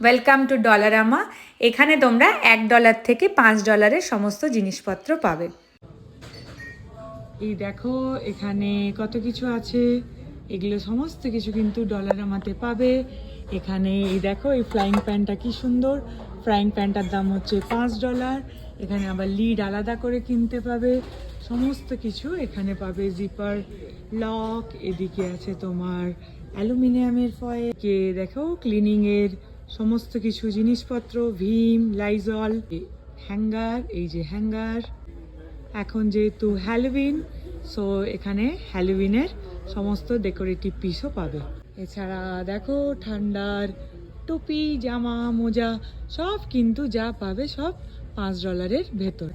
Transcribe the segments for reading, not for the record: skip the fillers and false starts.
Welcome to ডলারামা। এখানে তোমরা $1 থেকে $5 সমস্ত জিনিসপত্র পাবে। এই দেখো এখানে কত কিছু আছে, এগুলো সমস্ত কিছু কিন্তু ডলারামাতে পাবে। এখানে এই দেখো এই ফ্রাইং প্যানটা কি সুন্দর, ফ্রাইং প্যানটার দাম হচ্ছে $5। এখানে আবার লিড আলাদা করে কিনতে পাবে, সমস্ত কিছু এখানে পাবে। জিপার লক, এদিকে আছে তোমার অ্যালুমিনিয়ামের ফয়েল, কে দেখো ক্লিনিংয়ের সমস্ত কিছু জিনিসপত্র, ভিম, লাইজল, হ্যাঙ্গার, এই যে হ্যাঙ্গার। এখন যেহেতু হ্যালোউইন, সো এখানে হ্যালোউইনের সমস্ত ডেকোরেটিভ পিসও পাবে। এছাড়া দেখো ঠান্ডার টুপি, জামা, মোজা সব কিন্তু যা পাবে সব $5 ভেতর।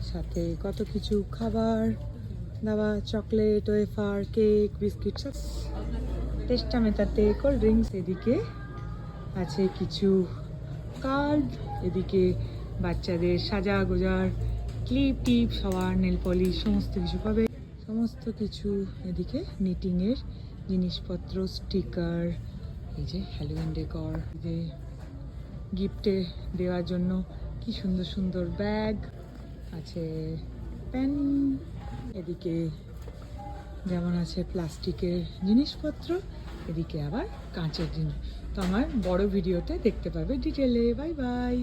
সাথে কত কিছু খাবার দাবার, চকলেট, ওয়েফার, কেক, বিস্কিট, সব টেস্টা মেটাতে কোল্ড ড্রিঙ্কস। এদিকে আছে কিছু কার্ড, এদিকে বাচ্চাদের সাজা গোজার ক্লিপ টিপ, সবার নেল পলিশ সমস্ত কিছু পাবে, সমস্ত কিছু। এদিকে নিটিংয়ের জিনিসপত্র, স্টিকার, এই যে হ্যালোউইন ডেকর, এই যে গিফটে দেওয়ার জন্য কি সুন্দর সুন্দর ব্যাগ আছে, পেন, এদিকে যেমন আছে প্লাস্টিকের জিনিসপত্র, এদিকে আবার কাঁচের জিনিস। তো আমার বড় ভিডিওতে দেখতে পাবে ডিটেলে। Bye bye.